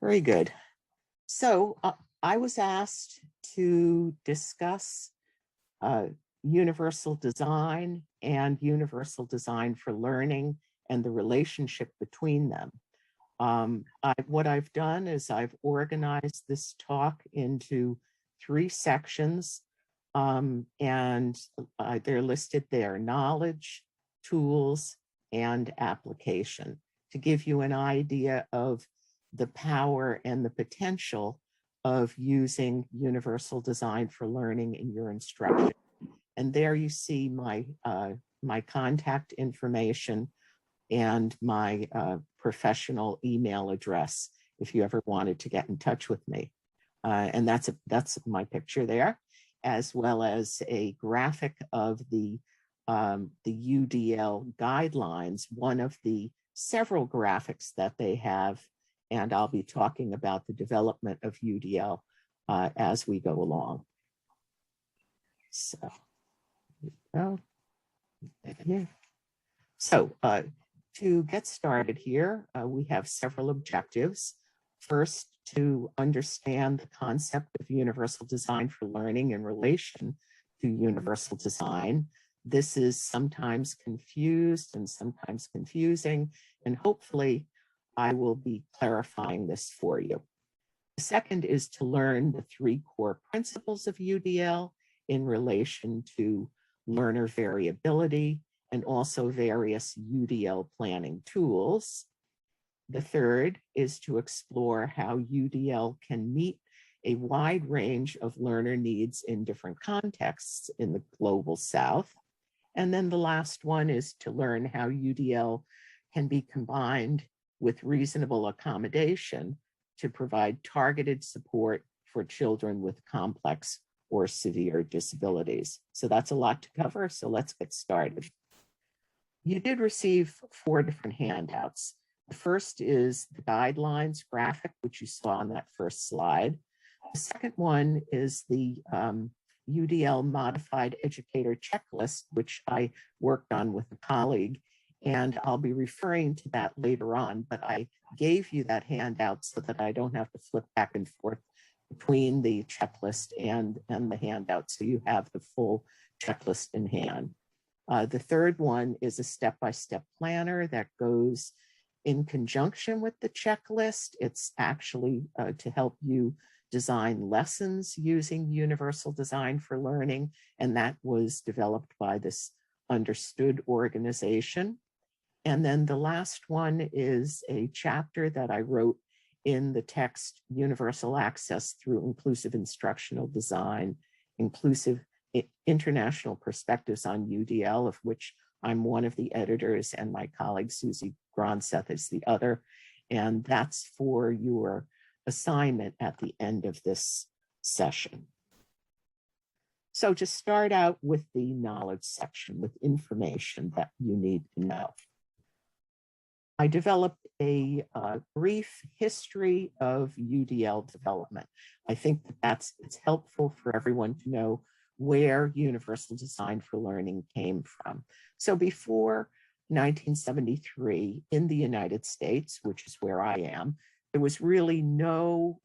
Very good. So I was asked to discuss uh, universal design and universal design for learning and the relationship between them. What I've done is I've organized this talk into 3 sections, and they're listed there: knowledge, tools, and application, to give you an idea of the power and the potential of using universal design for learning in your instruction. And there you see my contact information and my professional email address if you ever wanted to get in touch with me. And that's my picture there, as well as a graphic of the UDL guidelines, one of the several graphics that they have. And I'll be talking about the development of UDL as we go along. So, yeah. So to get started here, we have several objectives. First, to understand the concept of universal design for learning in relation to universal design. This is sometimes confused and sometimes confusing, and hopefully I will be clarifying this for you. The second is to learn the 3 core principles of UDL in relation to learner variability and also various UDL planning tools. The third is to explore how UDL can meet a wide range of learner needs in different contexts in the global South. And then the last one is to learn how UDL can be combined with reasonable accommodation to provide targeted support for children with complex or severe disabilities. So that's a lot to cover, so let's get started. You did receive 4 different handouts. The first is the guidelines graphic, which you saw on that first slide. The second one is the UDL Modified Educator Checklist, which I worked on with a colleague, and I'll be referring to that later on, but I gave you that handout so that I don't have to flip back and forth between the checklist and the handout, so you have the full checklist in hand. The third one is a step-by-step planner that goes in conjunction with the checklist. It's actually to help you design lessons using universal design for learning, and that was developed by this Understood organization. And then the last one is a chapter that I wrote in the text, Universal Access Through Inclusive Instructional Design, Inclusive International Perspectives on UDL, of which I'm one of the editors and my colleague Susie Gronseth is the other. And that's for your assignment at the end of this session. So to start out with the knowledge section, with information that you need to know. I developed a brief history of UDL development. I think that it's helpful for everyone to know where universal design for learning came from. So before 1973 in the United States, which is where I am, there was really no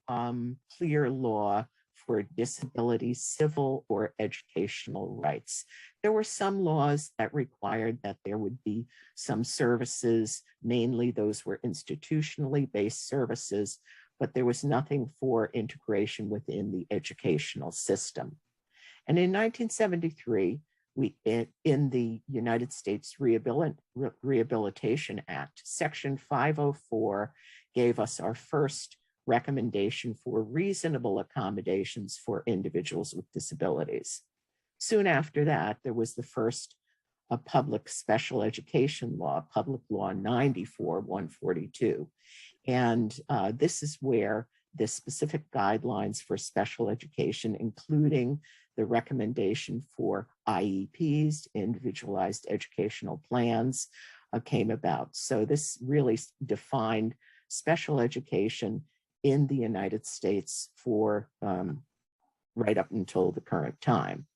clear law for disability, civil or educational rights. There were some laws that required that there would be some services, mainly those were institutionally based services, but there was nothing for integration within the educational system. And in 1973, in the United States Rehabilitation Act, Section 504 gave us our first recommendation for reasonable accommodations for individuals with disabilities. Soon after that, there was the first public special education law, Public Law 94-142. And this is where the specific guidelines for special education, including the recommendation for IEPs, individualized educational plans, came about. So this really defined special education in the United States for right up until the current time.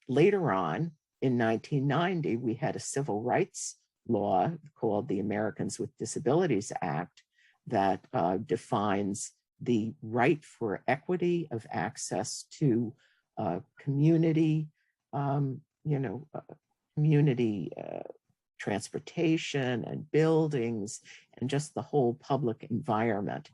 Later on, in 1990, we had a civil rights law called the Americans with Disabilities Act that defines the right for equity of access to community, community transportation and buildings and just the whole public environment.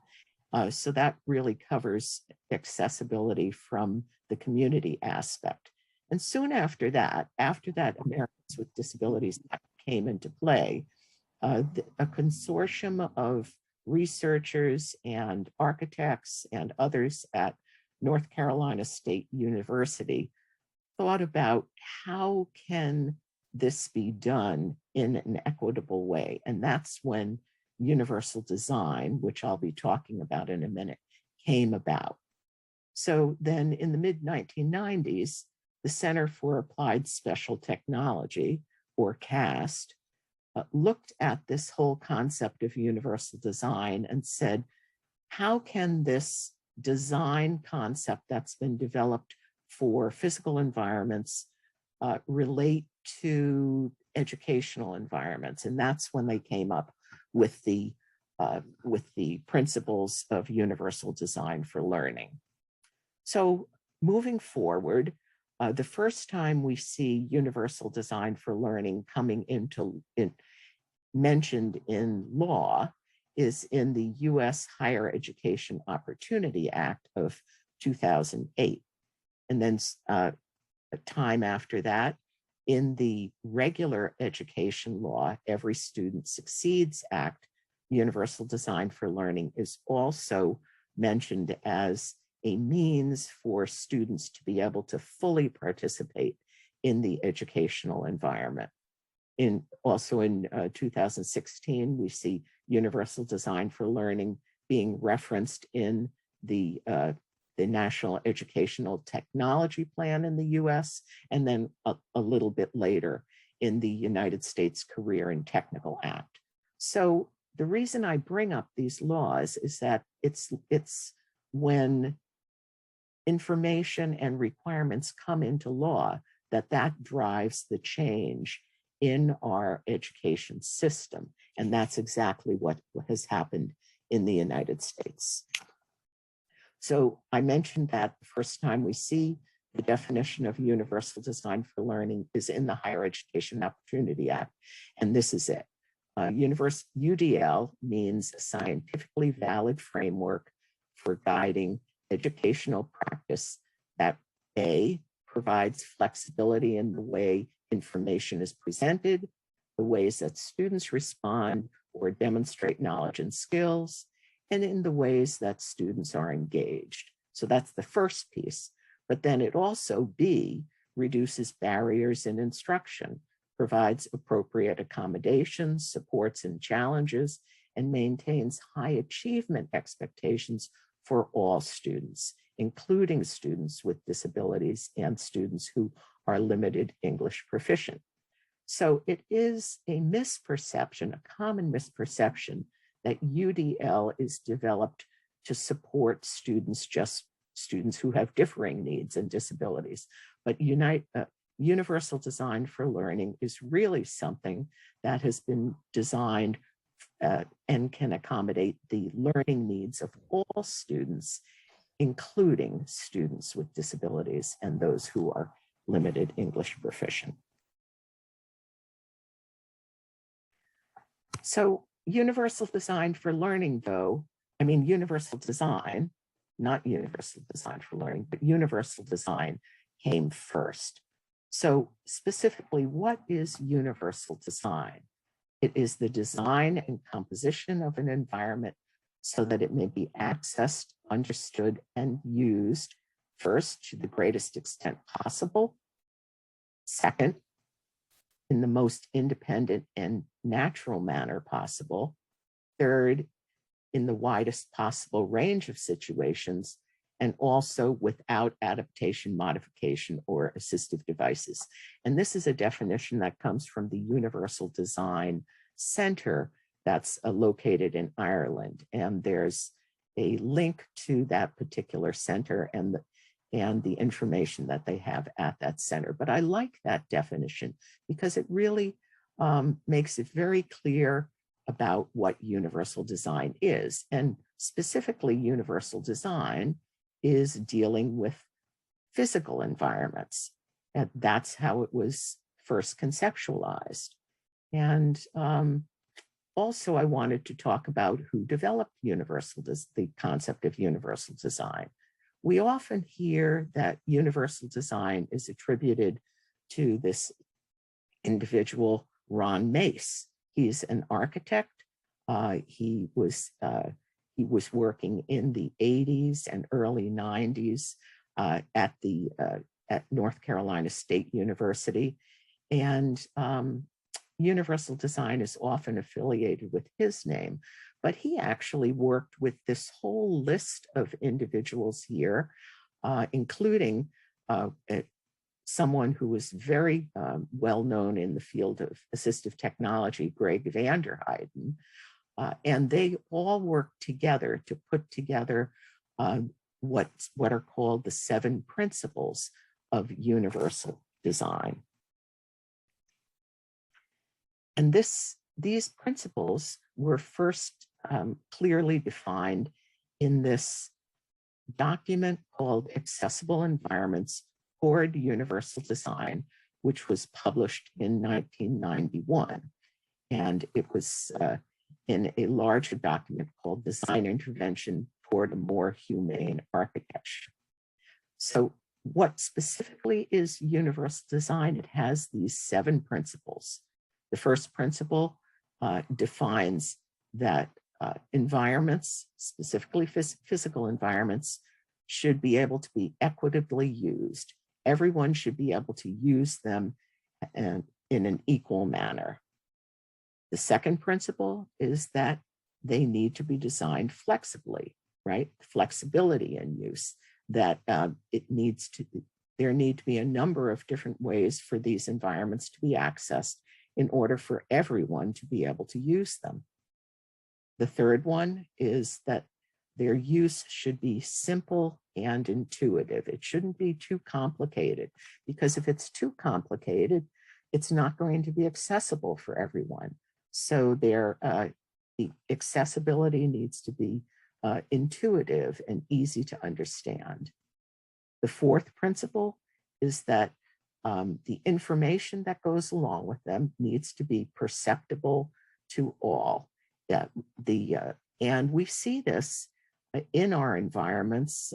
So that really covers accessibility from the community aspect. And soon after that, Americans with Disabilities Act came into play. A consortium of researchers and architects and others at North Carolina State University thought about how can this be done in an equitable way. And that's when universal design, which I'll be talking about in a minute, came about. So then in the mid-1990s, the Center for Applied Special Technology, or CAST, looked at this whole concept of universal design and said, how can this design concept that's been developed for physical environments relate to educational environments? And that's when they came up with the principles of universal design for learning. So moving forward, the first time we see universal design for learning coming mentioned in law is in the U.S. Higher Education Opportunity Act of 2008. And then a time after that, in the regular education law, Every Student Succeeds Act, universal design for learning is also mentioned as a means for students to be able to fully participate in the educational environment. Also in 2016, we see universal design for learning being referenced in the National Educational Technology Plan in the US, and then a little bit later in the United States Career and Technical Act. So the reason I bring up these laws is that it's when information and requirements come into law that drives the change in our education system. And that's exactly what has happened in the United States. So I mentioned that the first time we see the definition of universal design for learning is in the Higher Education Opportunity Act, and this is it. UDL means a scientifically valid framework for guiding educational practice that A, provides flexibility in the way information is presented, the ways that students respond or demonstrate knowledge and skills, and in the ways that students are engaged. So that's the first piece. But then it also, B, reduces barriers in instruction, provides appropriate accommodations, supports and challenges, and maintains high achievement expectations for all students, including students with disabilities and students who are limited English proficient. So it is a misperception, a common misperception, that UDL is developed to support students, just students who have differing needs and disabilities. But universal design for learning is really something that has been designed and can accommodate the learning needs of all students, including students with disabilities and those who are limited English proficient. So universal design for learning, though, I mean universal design, not universal design for learning, but universal design came first. So specifically, what is universal design? It is the design and composition of an environment so that it may be accessed, understood, and used, first, to the greatest extent possible. Second, in the most independent and natural manner possible. Third, in the widest possible range of situations, and also without adaptation, modification, or assistive devices. And this is a definition that comes from the Universal Design Center that's located in Ireland. And there's a link to that particular center and the information that they have at that center. But I like that definition because it really makes it very clear about what universal design is. And specifically, universal design is dealing with physical environments. And that's how it was first conceptualized. And also, I wanted to talk about who developed the concept of universal design. We often hear that universal design is attributed to this individual, Ron Mace. He's an architect. He was working in the 80s and early 90s at North Carolina State University. And universal design is often affiliated with his name, but he actually worked with this whole list of individuals here, including someone who was very well known in the field of assistive technology, Greg Vanderheiden. And they all worked together to put together what are called the 7 principles of universal design. And these principles were first clearly defined in this document called Accessible Environments Toward Universal Design, which was published in 1991. And it was in a larger document called Design Intervention Toward a More Humane Architecture. So what specifically is universal design? It has these 7 principles. The first principle defines that environments, specifically physical environments, should be able to be equitably used. Everyone should be able to use them in an equal manner. The second principle is that they need to be designed flexibly, right? Flexibility in use, that there need to be a number of different ways for these environments to be accessed in order for everyone to be able to use them. The third one is that their use should be simple and intuitive. It shouldn't be too complicated, because if it's too complicated, it's not going to be accessible for everyone. So the accessibility needs to be intuitive and easy to understand. The fourth principle is that the information that goes along with them needs to be perceptible to all. And we see this in our environments.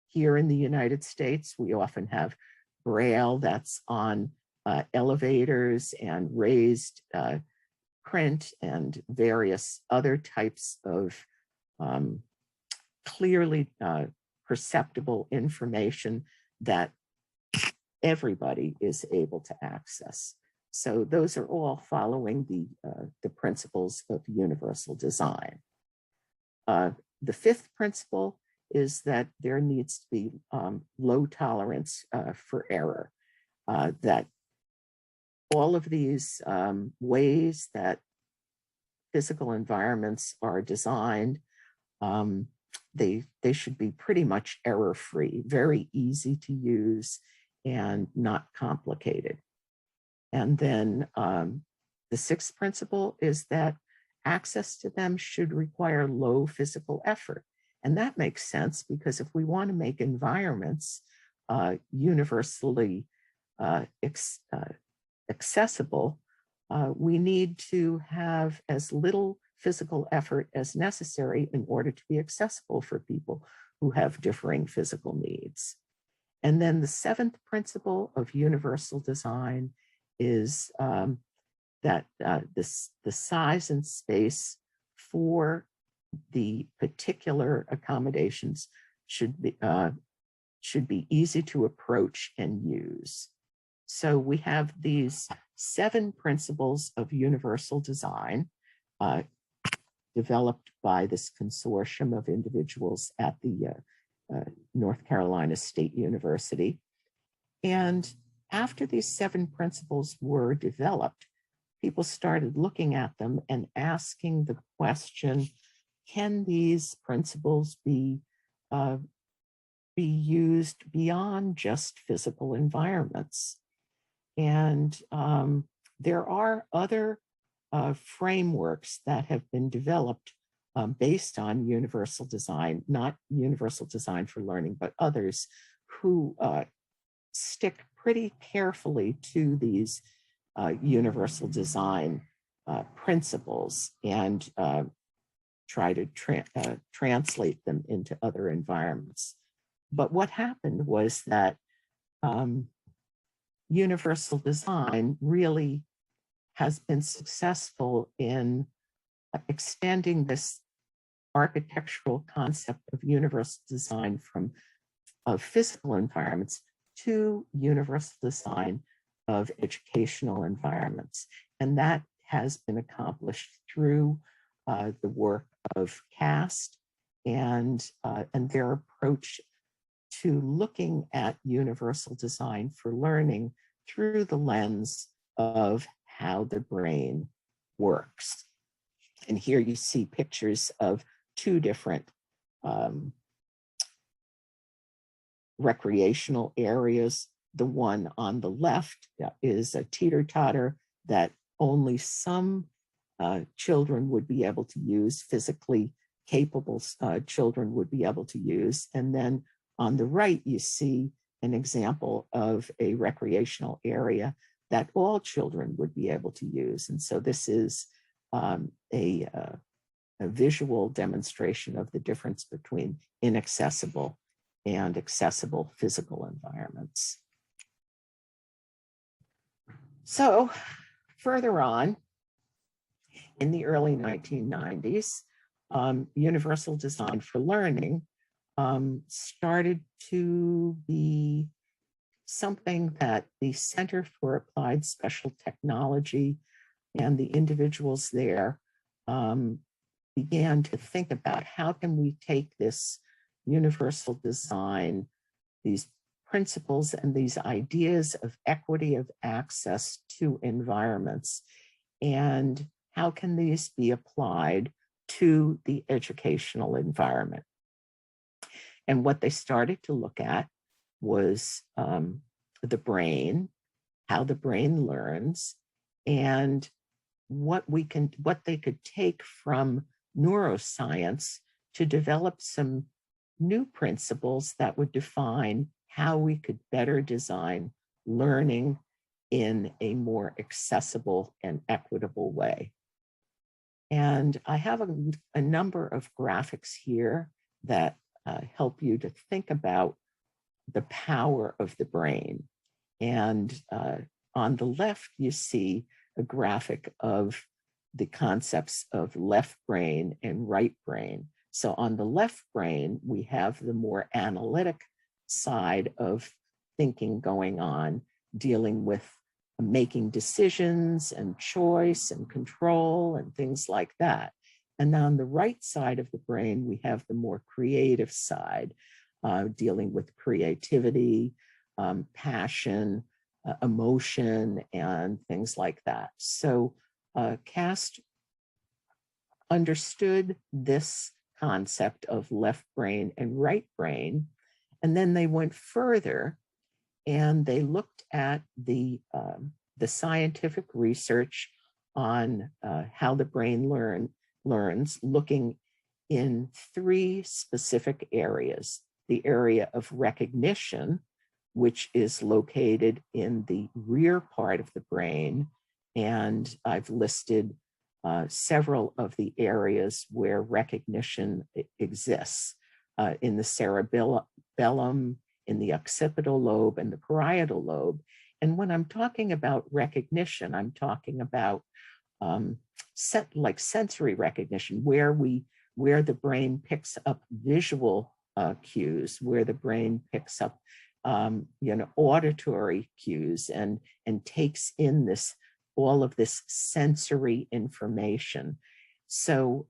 Here in the United States, we often have Braille that's on elevators and raised print and various other types of clearly perceptible information that everybody is able to access. So those are all following the principles of universal design. The fifth principle is that there needs to be low tolerance for error, that all of these ways that physical environments are designed, they should be pretty much error-free, very easy to use and not complicated. And then the sixth principle is that access to them should require low physical effort. And that makes sense, because if we want to make environments universally accessible, we need to have as little physical effort as necessary in order to be accessible for people who have differing physical needs. And then the seventh principle of universal design is that the size and space for the particular accommodations should be easy to approach and use. So we have these 7 principles of universal design developed by this consortium of individuals at the North Carolina State University. And after these 7 principles were developed, people started looking at them and asking the question, can these principles be used beyond just physical environments? And there are other frameworks that have been developed based on universal design, not universal design for learning, but others who stick pretty carefully to these universal design principles and try to translate them into other environments. But what happened was that universal design really has been successful in extending this architectural concept of universal design from physical environments to universal design of educational environments. And that has been accomplished through the work of CAST and their approach to looking at universal design for learning through the lens of how the brain works. And here you see pictures of two different recreational areas. The one on the left is a teeter-totter that only some children would be able to use, physically capable children would be able to use. And then on the right, you see an example of a recreational area that all children would be able to use. And so this is a visual demonstration of the difference between inaccessible and accessible physical environments. So further on, in the early 1990s, universal design for learning started to be something that the Center for Applied Special Technology and the individuals there began to think about. How can we take this universal design, these principles and these ideas of equity of access to environments, and how can these be applied to the educational environment? And what they started to look at was the brain, how the brain learns, and what they could take from neuroscience to develop some new principles that would define how we could better design learning in a more accessible and equitable way. And I have a number of graphics here that help you to think about the power of the brain. And on the left, you see a graphic of the concepts of left brain and right brain. So on the left brain, we have the more analytic side of thinking going on, dealing with making decisions and choice and control and things like that. And on the right side of the brain, we have the more creative side, dealing with creativity, passion, emotion, and things like that. So CAST understood this concept of left brain and right brain, and then they went further and they looked at the scientific research on how the brain learns, looking in three specific areas. The area of recognition, which is located in the rear part of the brain. And I've listed several of the areas where recognition exists, in the cerebellum, in the occipital lobe, and the parietal lobe. And when I'm talking about recognition, I'm talking about like sensory recognition, where the brain picks up visual cues, where the brain picks up auditory cues and takes in all of this sensory information. So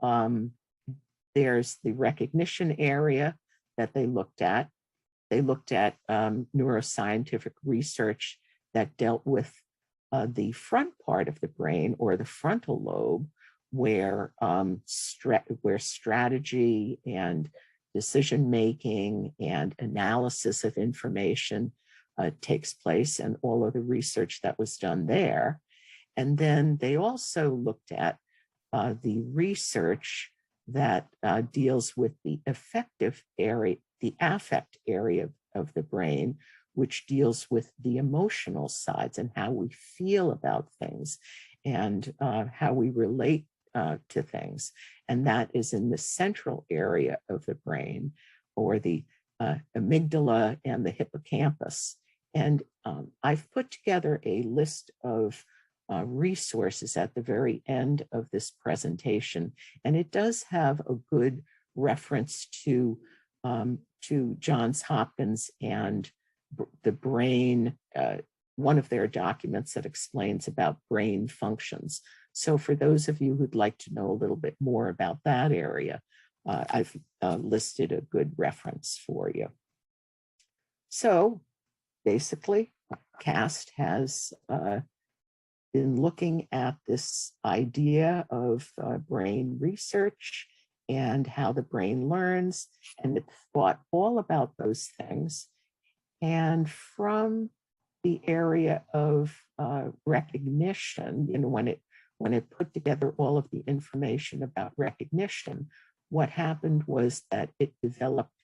there's the recognition area that they looked at. They looked at neuroscientific research that dealt with the front part of the brain, or the frontal lobe, where strategy and decision-making and analysis of information takes place, and all of the research that was done there. And then they also looked at the research that deals with the affective area, the affect area of the brain, which deals with the emotional sides and how we feel about things and how we relate to things. And that is in the central area of the brain, or the amygdala and the hippocampus. And I've put together a list of resources at the very end of this presentation, and it does have a good reference to Johns Hopkins and the brain, one of their documents that explains about brain functions. So for those of you who'd like to know a little bit more about that area, I've listed a good reference for you. So basically, CAST has been looking at this idea of brain research and how the brain learns, and it thought all about those things. And from the area of recognition, you know, when it put together all of the information about recognition, what happened was that it developed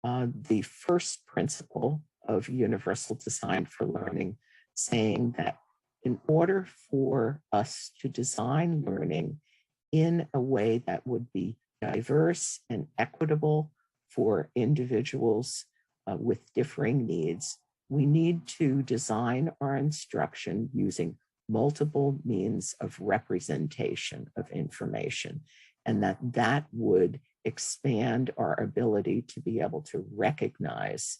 the first principle of universal design for learning, saying that in order for us to design learning in a way that would be diverse and equitable for individuals with differing needs, we need to design our instruction using multiple means of representation of information, and that would expand our ability to be able to recognize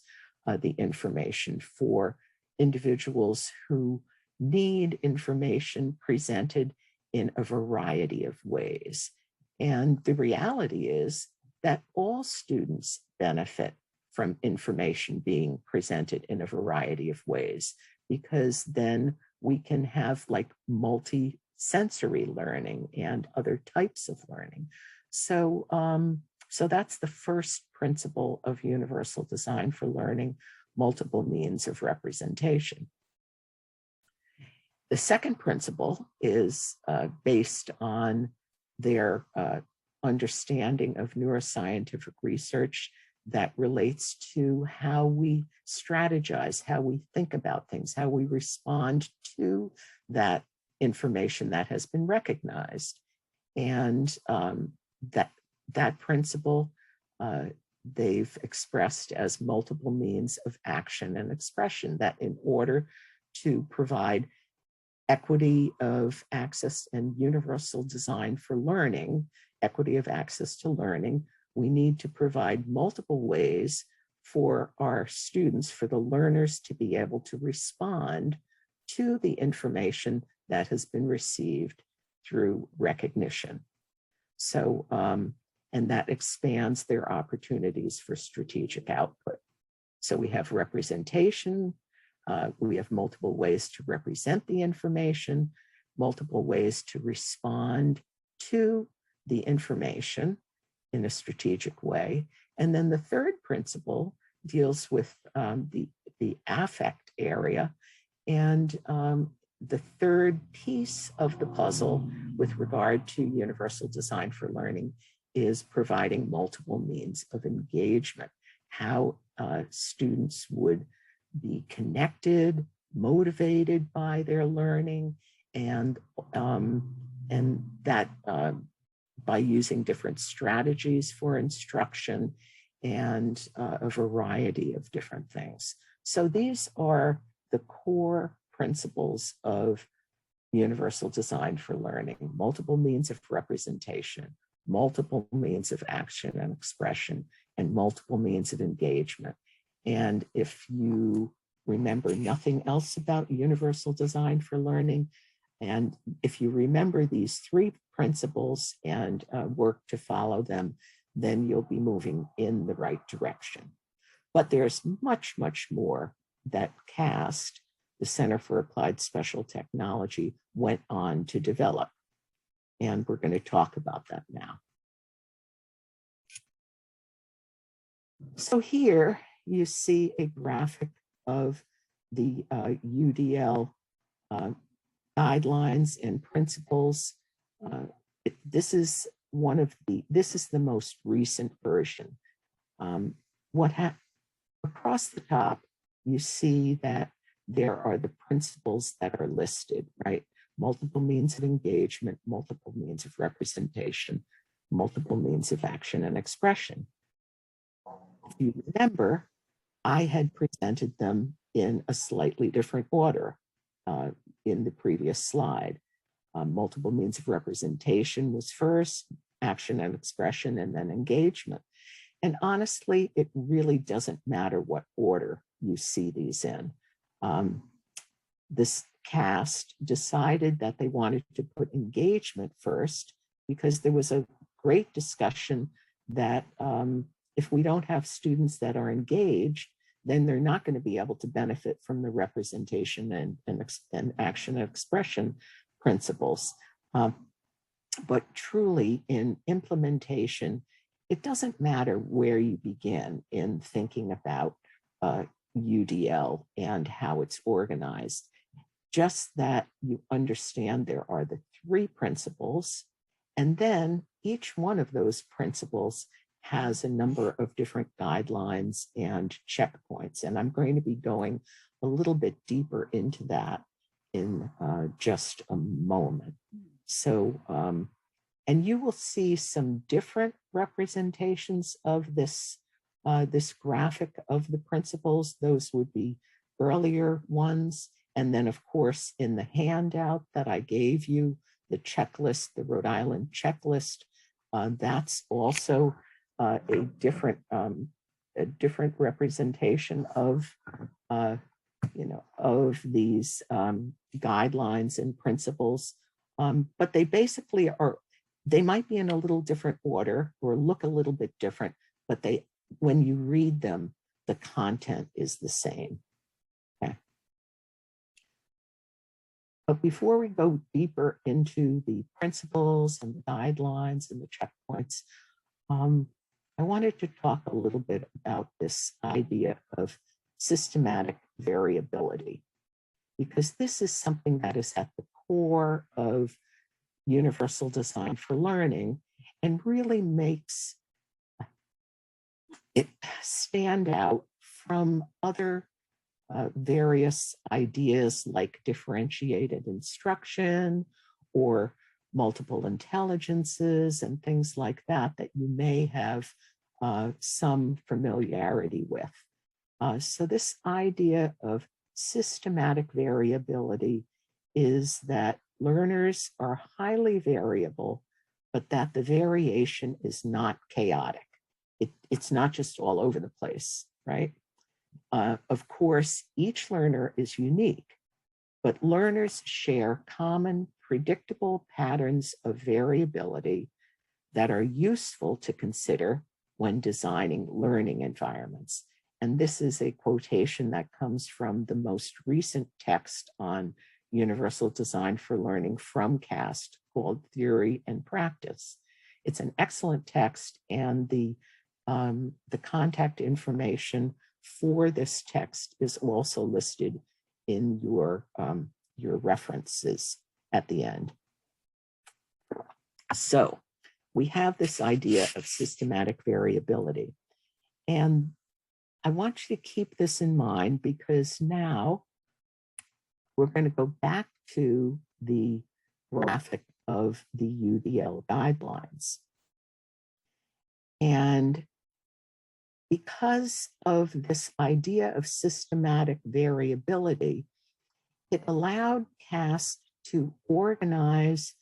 the information for individuals who need information presented in a variety of ways. And the reality is that all students benefit from information being presented in a variety of ways, because then we can have like multi-sensory learning and other types of learning. So, so that's the first principle of universal design for learning, multiple means of representation. The second principle is based on their understanding of neuroscientific research that relates to how we strategize, how we think about things, how we respond to that information that has been recognized. And that principle they've expressed as multiple means of action and expression, that in order to provide equity of access and universal design for learning, equity of access to learning, we need to provide multiple ways for our students, for the learners to be able to respond to the information that has been received through recognition. So, and that expands their opportunities for strategic output. So we have representation, we have multiple ways to represent the information, multiple ways to respond to the information in a strategic way. And then the third principle deals with the affect area. And the third piece of the puzzle with regard to universal design for learning is providing multiple means of engagement, how students would be connected, motivated by their learning, and that by using different strategies for instruction and a variety of different things. So these are the core principles of universal design for learning: multiple means of representation, multiple means of action and expression, and multiple means of engagement. And if you remember nothing else about universal design for learning, and if you remember these three principles and work to follow them, then you'll be moving in the right direction. But there's much, much more that CAST, the Center for Applied Special Technology, went on to develop. And we're going to talk about that now. So here you see a graphic of the UDL guidelines and principles. This is the most recent version. Across the top, you see that there are the principles that are listed, right? Multiple means of engagement, multiple means of representation, multiple means of action and expression. If you remember, I had presented them in a slightly different order in the previous slide. Multiple means of representation was first, action and expression, and then engagement. And honestly, it really doesn't matter what order you see these in. This cast decided that they wanted to put engagement first because there was a great discussion that if we don't have students that are engaged, then they're not going to be able to benefit from the representation and action and expression principles. But truly in implementation, it doesn't matter where you begin in thinking about UDL and how it's organized, just that you understand there are the 3 principles, and then each one of those principles has a number of different guidelines and checkpoints. And I'm going to be going a little bit deeper into that in just a moment. So, and you will see some different representations of this, this graphic of the principles. Those would be earlier ones. And then, of course, in the handout that I gave you, the checklist, the Rhode Island checklist, that's also a different representation of, of these guidelines and principles. But they basically are, they might be in a little different order or look a little bit different, but they, when you read them, the content is the same. Okay. But before we go deeper into the principles and the guidelines and the checkpoints, I wanted to talk a little bit about this idea of systematic variability, because this is something that is at the core of universal design for learning and really makes it stand out from other various ideas like differentiated instruction or multiple intelligences and things like that that you may have some familiarity with. So this idea of systematic variability is that learners are highly variable, but that the variation is not chaotic. It's not just all over the place, right? Of course, each learner is unique, but learners share common predictable patterns of variability that are useful to consider when designing learning environments. And this is a quotation that comes from the most recent text on universal design for learning from CAST called Theory and Practice. It's an excellent text, and the contact information for this text is also listed in your references at the end. So we have this idea of systematic variability. And I want you to keep this in mind, because now we're going to go back to the graphic of the UDL guidelines. And because of this idea of systematic variability, it allowed CAST to organize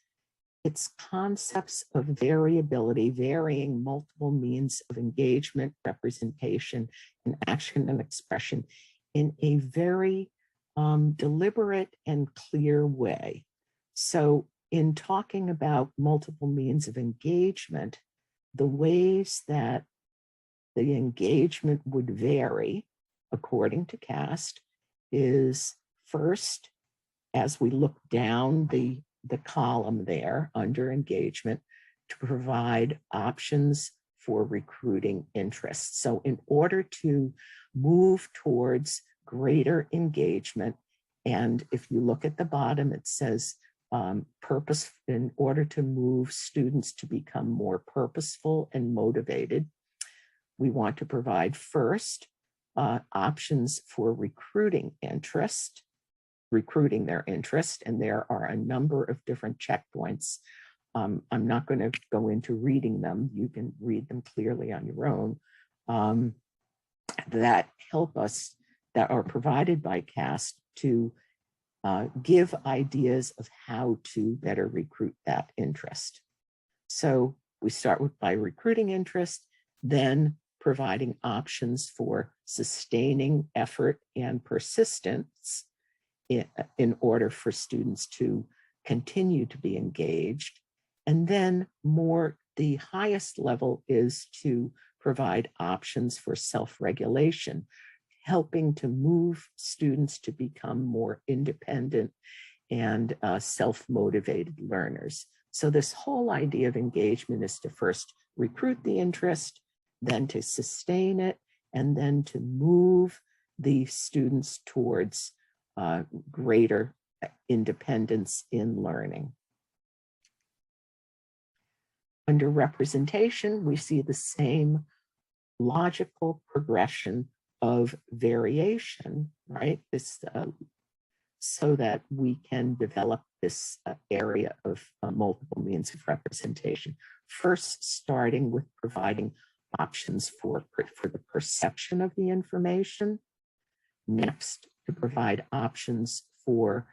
its concepts of variability, varying multiple means of engagement, representation, and action and expression in a very deliberate and clear way. So in talking about multiple means of engagement, the ways that the engagement would vary according to CAST is first, as we look down the column there under engagement, to provide options for recruiting interest. So in order to move towards greater engagement, And if you look at the bottom, it says purpose, in order to move students to become more purposeful and motivated, we want to provide first options for recruiting their interest, and there are a number of different checkpoints. I'm not going to go into reading them. You can read them clearly on your own. That help us, that are provided by CAST to give ideas of how to better recruit that interest. So we start by recruiting interest, then providing options for sustaining effort and persistence in order for students to continue to be engaged. And then the highest level is to provide options for self-regulation, helping to move students to become more independent and self-motivated learners. So this whole idea of engagement is to first recruit the interest, then to sustain it, and then to move the students towards greater independence in learning. Under representation, we see the same logical progression of variation, right? So that we can develop this area of multiple means of representation. First, starting with providing options for the perception of the information. Next, to provide options for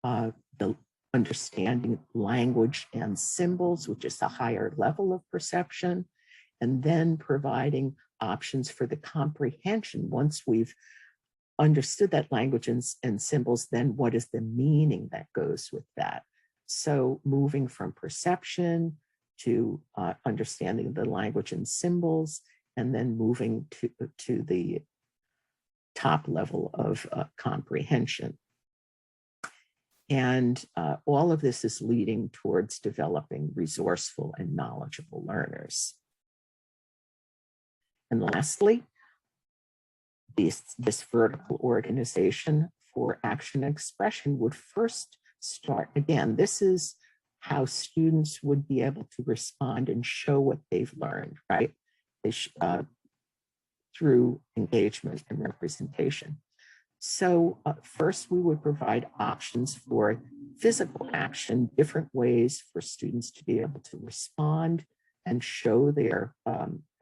the understanding language and symbols, which is the higher level of perception, and then providing options for the comprehension. Once we've understood that language and symbols, then what is the meaning that goes with that? So moving from perception to understanding the language and symbols, and then moving to the top level of comprehension. And all of this is leading towards developing resourceful and knowledgeable learners. And lastly, this vertical organization for action and expression would first start, again, this is how students would be able to respond and show what they've learned, right? Through engagement and representation. So first, we would provide options for physical action, different ways for students to be able to respond and show their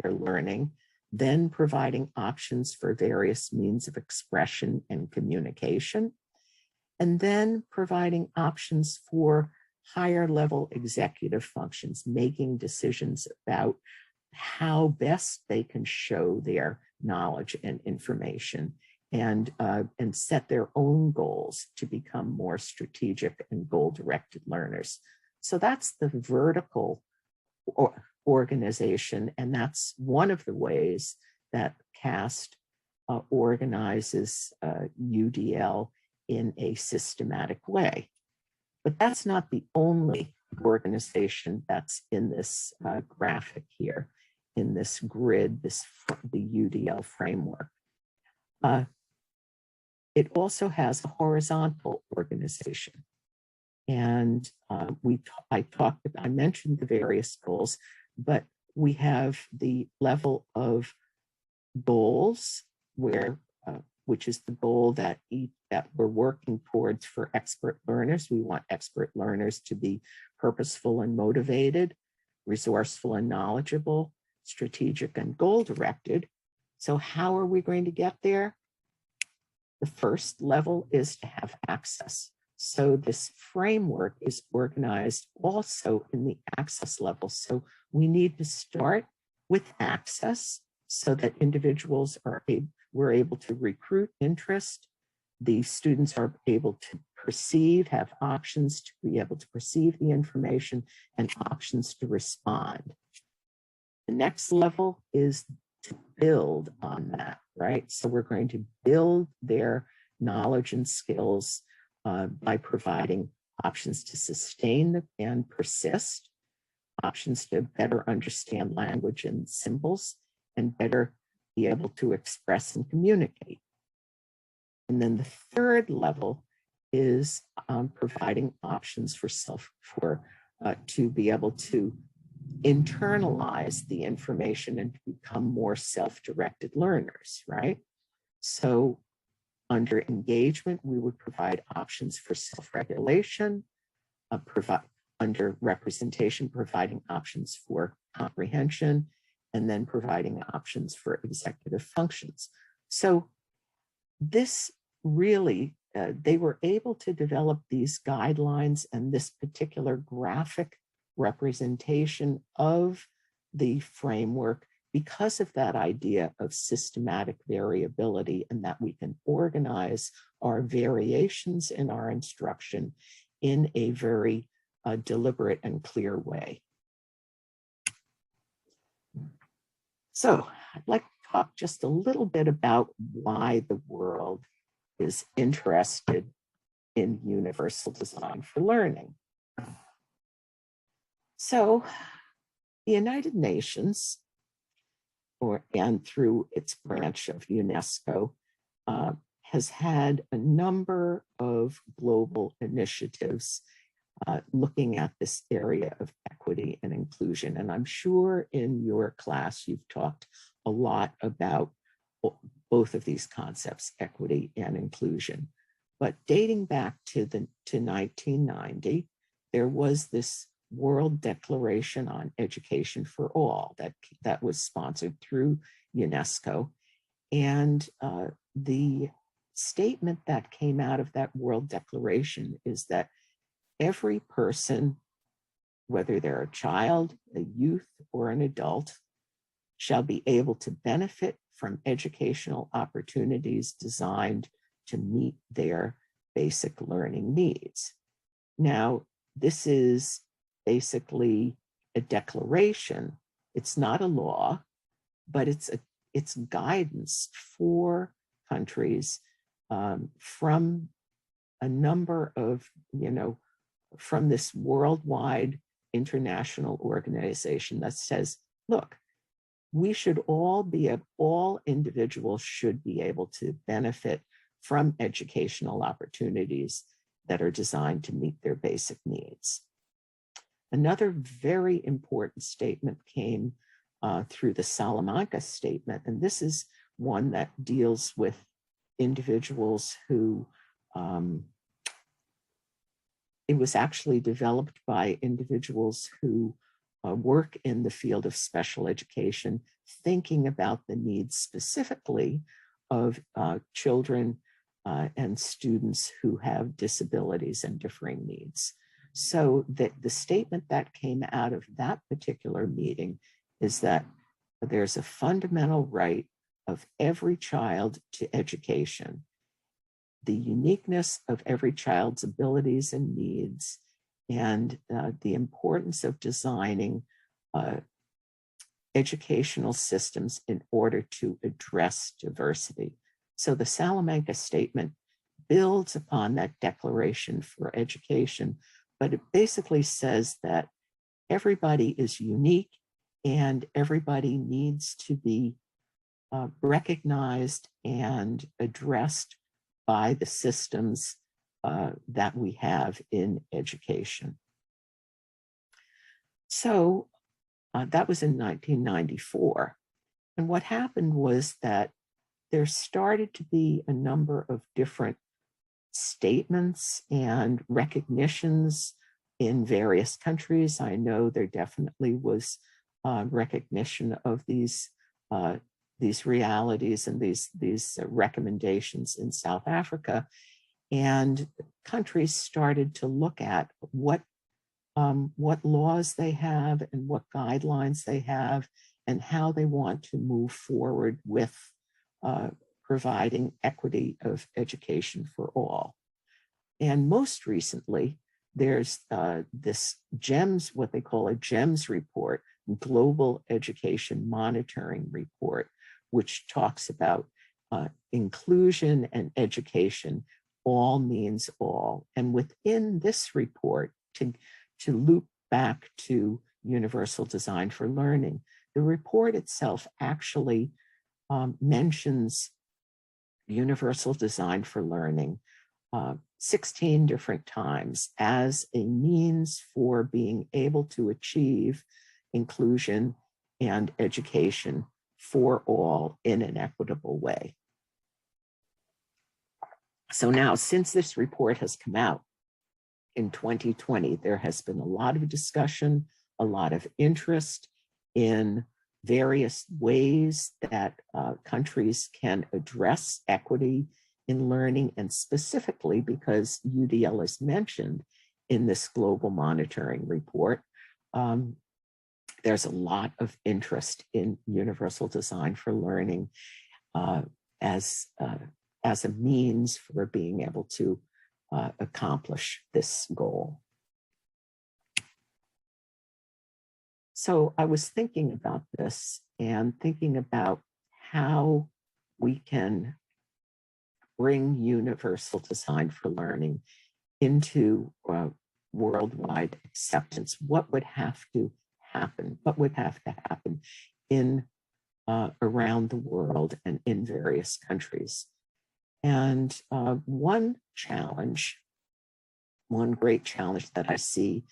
learning, then providing options for various means of expression and communication, and then providing options for higher level executive functions, making decisions about how best they can show their knowledge and information, and set their own goals to become more strategic and goal-directed learners. So that's the vertical organization, and that's one of the ways that CAST organizes UDL in a systematic way. But that's not the only organization that's in this graphic here, in this grid, the UDL framework. It also has a horizontal organization. And I mentioned the various goals, but we have the level of goals which is the goal that we're working towards for expert learners. We want expert learners to be purposeful and motivated, resourceful and knowledgeable, strategic and goal-directed. So how are we going to get there? The first level is to have access. So this framework is organized also in the access level. So we need to start with access so that individuals we're able to recruit interest. The students are able to have options to be able to perceive the information and options to respond. The next level is to build on that, right? So we're going to build their knowledge and skills by providing options to sustain and persist, options to better understand language and symbols, and better be able to express and communicate. And then the third level is providing options to be able to internalize the information and to become more self-directed learners, right? So under engagement, we would provide options for self-regulation, under representation, providing options for comprehension, and then providing options for executive functions. So this really, they were able to develop these guidelines and this particular graphic representation of the framework because of that idea of systematic variability, and that we can organize our variations in our instruction in a very deliberate and clear way. So I'd like to talk just a little bit about why the world is interested in universal design for learning. So the United Nations, and through its branch of UNESCO, has had a number of global initiatives looking at this area of equity and inclusion. And I'm sure in your class, you've talked a lot about both of these concepts, equity and inclusion. But dating back to 1990, there was this World Declaration on Education for All that was sponsored through UNESCO. And the statement that came out of that World Declaration is that every person, whether they're a child, a youth, or an adult, shall be able to benefit from educational opportunities designed to meet their basic learning needs. Now, this is basically a declaration. It's not a law, but it's guidance for countries from a number of, from this worldwide international organization that says, look, we should all individuals should be able to benefit from educational opportunities that are designed to meet their basic needs. Another very important statement came through the Salamanca Statement, and this is one that deals with individuals who, it was actually developed by individuals who work in the field of special education, thinking about the needs specifically of children and students who have disabilities and differing needs. So the statement that came out of that particular meeting is that there's a fundamental right of every child to education, the uniqueness of every child's abilities and needs, and the importance of designing educational systems in order to address diversity. So the Salamanca Statement builds upon that Declaration for Education, but it basically says that everybody is unique and everybody needs to be recognized and addressed by the systems that we have in education. So that was in 1994. And what happened was that there started to be a number of different statements and recognitions in various countries. I know there definitely was recognition of these realities and these recommendations in South Africa. And countries started to look at what laws they have and what guidelines they have and how they want to move forward with providing equity of education for all. And most recently, there's this GEMS, what they call a GEMS report, Global Education Monitoring Report, which talks about inclusion and education. All means all. And within this report, to loop back to universal design for learning, the report itself actually mentions universal design for learning 16 different times as a means for being able to achieve inclusion and education for all in an equitable way. So now, since this report has come out in 2020, there has been a lot of discussion, a lot of interest in various ways that countries can address equity in learning, and specifically because UDL is mentioned in this global monitoring report, there's a lot of interest in universal design for learning as a means for being able to accomplish this goal. So I was thinking about this and thinking about how we can bring universal design for learning into worldwide acceptance. What would have to happen? What would have to happen in around the world and in various countries? And one great challenge that I see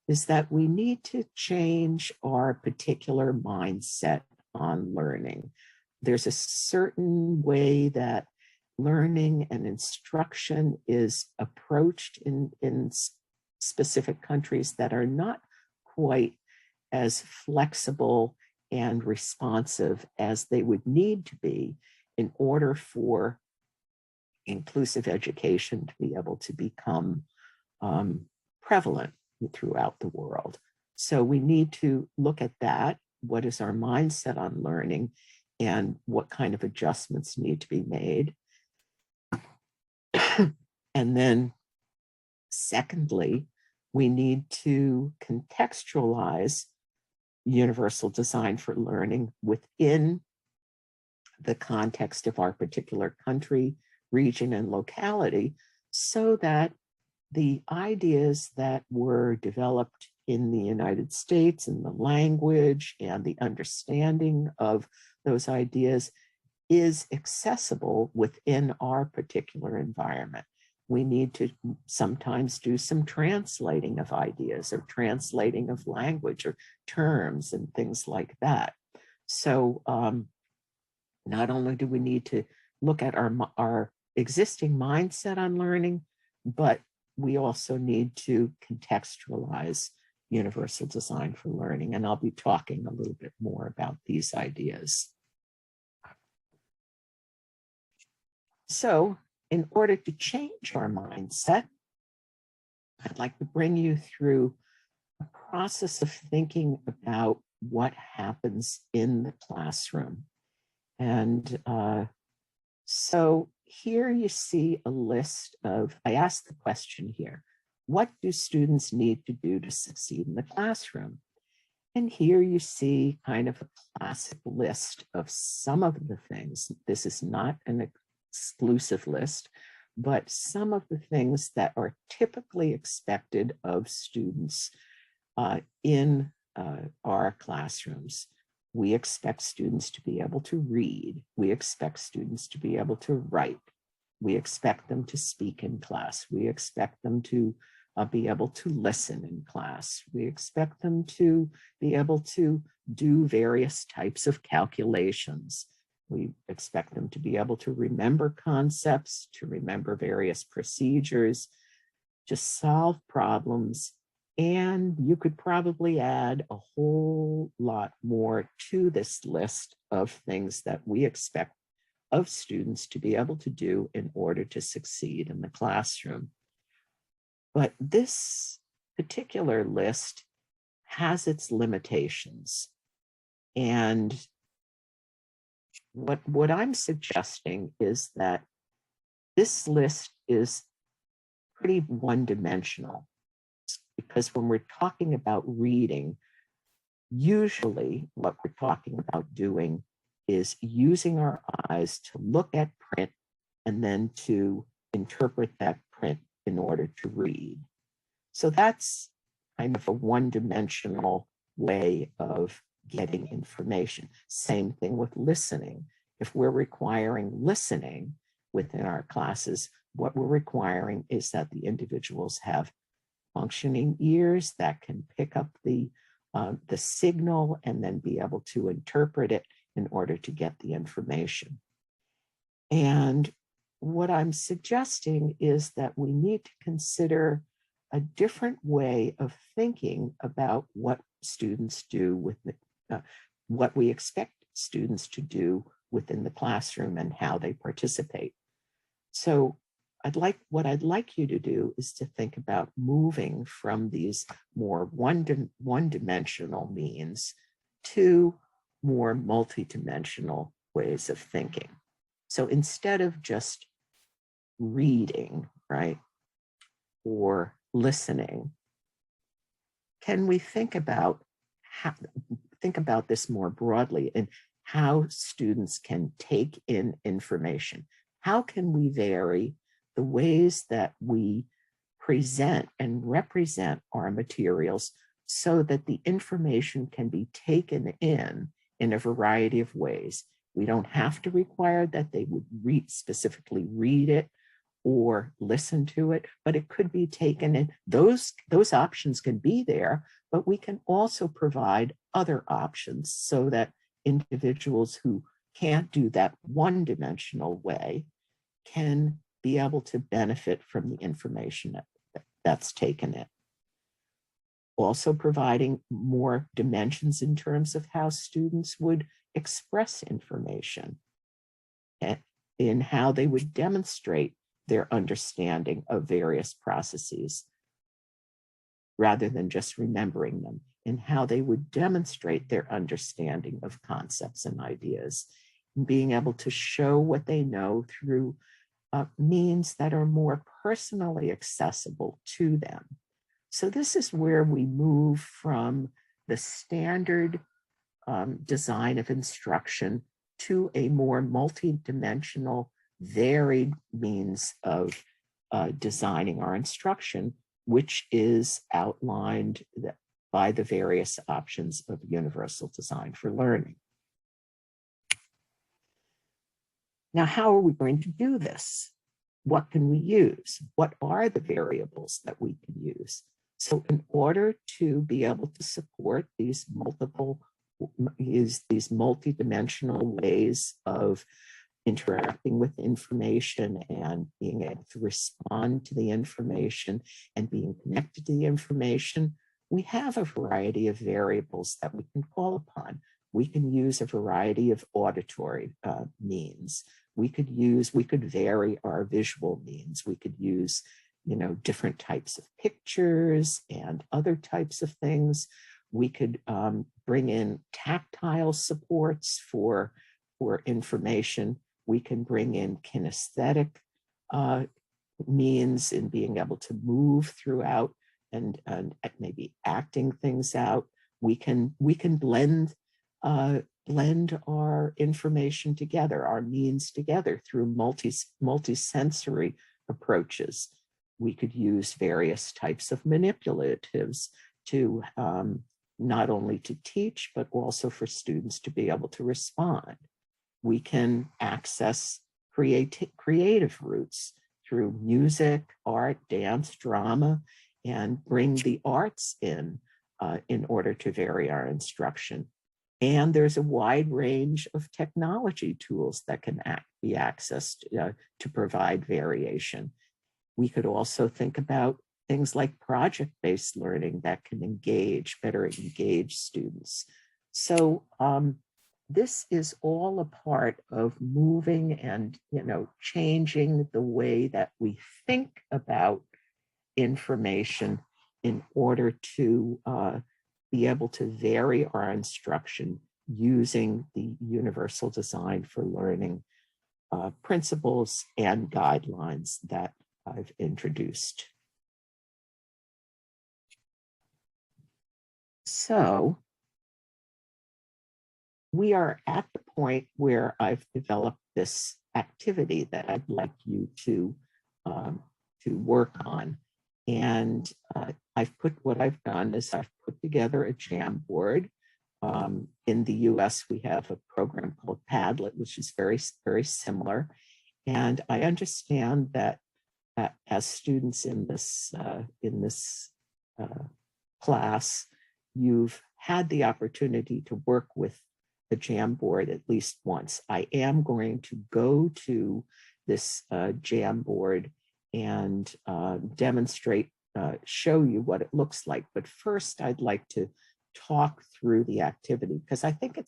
is that we need to change our particular mindset on learning. There's a certain way that learning and instruction is approached in specific countries that are not quite as flexible and responsive as they would need to be in order for inclusive education to be able to become prevalent throughout the world. So we need to look at that. What is our mindset on learning, and what kind of adjustments need to be made? And then secondly, we need to contextualize universal design for learning within the context of our particular country, region, and locality, so that the ideas that were developed in the United States and the language and the understanding of those ideas is accessible within our particular environment. We need to sometimes do some translating of ideas or translating of language or terms and things like that. So not only do we need to look at our existing mindset on learning, but we also need to contextualize universal design for learning. And I'll be talking a little bit more about these ideas. So in order to change our mindset, I'd like to bring you through a process of thinking about what happens in the classroom. And so here you see a list of, I asked the question here, what do students need to do to succeed in the classroom? And here you see kind of a classic list of some of the things. This is not an exclusive list, but some of the things that are typically expected of students in our classrooms. We expect students to be able to read. We expect students to be able to write. We expect them to speak in class. We expect them to be able to listen in class. We expect them to be able to do various types of calculations. We expect them to be able to remember concepts, to remember various procedures, to solve problems. And you could probably add a whole lot more to this list of things that we expect of students to be able to do in order to succeed in the classroom. But this particular list has its limitations. And what I'm suggesting is that this list is pretty one-dimensional, because when we're talking about reading, usually what we're talking about doing is using our eyes to look at print and then to interpret that print in order to read. So that's kind of a one-dimensional way of getting information. Same thing with listening. If we're requiring listening within our classes, what we're requiring is that the individuals have functioning ears that can pick up the signal and then be able to interpret it in order to get the information. And what I'm suggesting is that we need to consider a different way of thinking about what students do with what we expect students to do within the classroom and how they participate. So what I'd like you to do is to think about moving from these more one-dimensional means to more multidimensional ways of thinking. So instead of just reading, right, or listening, can we think about this more broadly and how students can take in information? How can we vary the ways that we present and represent our materials so that the information can be taken in a variety of ways? We don't have to require that they would specifically read it or listen to it, but it could be taken in. Those options can be there, but we can also provide other options so that individuals who can't do that one-dimensional way can be able to benefit from the information that's taken in. Also providing more dimensions in terms of how students would express information and in how they would demonstrate their understanding of various processes rather than just remembering them, and how they would demonstrate their understanding of concepts and ideas, and being able to show what they know through means that are more personally accessible to them. So this is where we move from the standard design of instruction to a more multidimensional, varied means of designing our instruction, which is outlined by the various options of universal design for learning. Now, how are we going to do this? What can we use? What are the variables that we can use? So in order to be able to support these multidimensional ways of interacting with information and being able to respond to the information and being connected to the information, we have a variety of variables that we can call upon. We can use a variety of auditory means. We could vary our visual means. We could use, different types of pictures and other types of things. We could bring in tactile supports for information. We can bring in kinesthetic means in being able to move throughout and maybe acting things out. We can blend our information together, our means together through multisensory approaches. We could use various types of manipulatives to not only to teach, but also for students to be able to respond. We can access creative routes through music, art, dance, drama, and bring the arts in order to vary our instruction. And there's a wide range of technology tools that can be accessed to provide variation. We could also think about things like project-based learning that can better engage students. So this is all a part of moving and changing the way that we think about information in order to be able to vary our instruction using the universal design for learning principles and guidelines that I've introduced. So we are at the point where I've developed this activity that I'd like you to work on. And what I've done is I've put together a Jamboard. In the US, we have a program called Padlet, which is very, very similar. And I understand that as students in this class, you've had the opportunity to work with the Jamboard at least once. I am going to go to this Jamboard and demonstrate, show you what it looks like. But first, I'd like to talk through the activity, because I think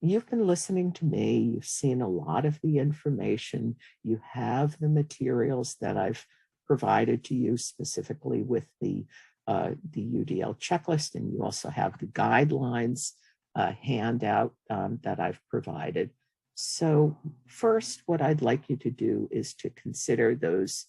you've been listening to me, you've seen a lot of the information, you have the materials that I've provided to you specifically with the UDL checklist, and you also have the guidelines handout that I've provided. So first, what I'd like you to do is to consider those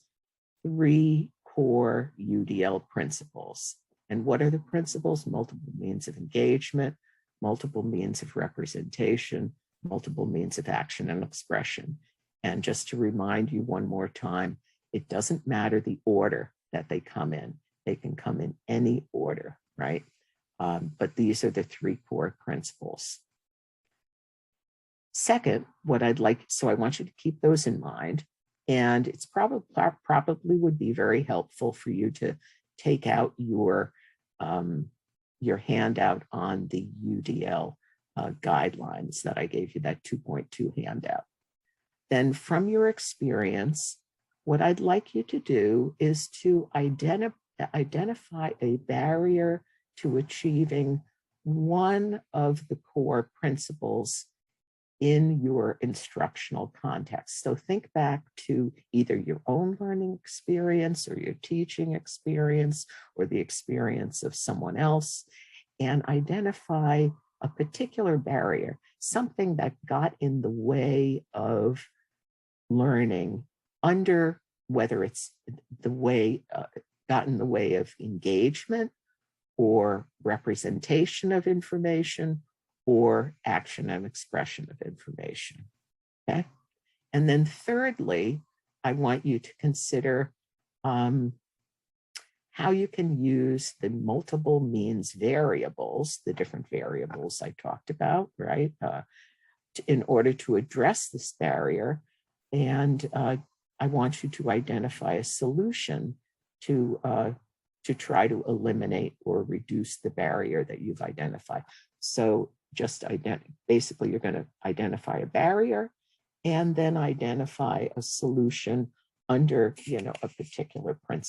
3 core UDL principles. And what are the principles? Multiple means of engagement, multiple means of representation, multiple means of action and expression. And just to remind you one more time, it doesn't matter the order that they come in. They can come in any order, right? But these are the 3 core principles. Second, so I want you to keep those in mind. And it's probably would be very helpful for you to take out your handout on the UDL guidelines that I gave you, that 2.2 handout. Then from your experience, what I'd like you to do is to identify a barrier to achieving one of the core principles in your instructional context. So think back to either your own learning experience or your teaching experience or the experience of someone else, and identify a particular barrier, something that got in the way of learning whether it's got in the way of engagement or representation of information or action and expression of information, okay? And then thirdly, I want you to consider how you can use the multiple means variables, the different variables I talked about, right? In order to address this barrier. And I want you to identify a solution to try to eliminate or reduce the barrier that you've identified. So basically you're going to identify a barrier and then identify a solution under, a particular principle.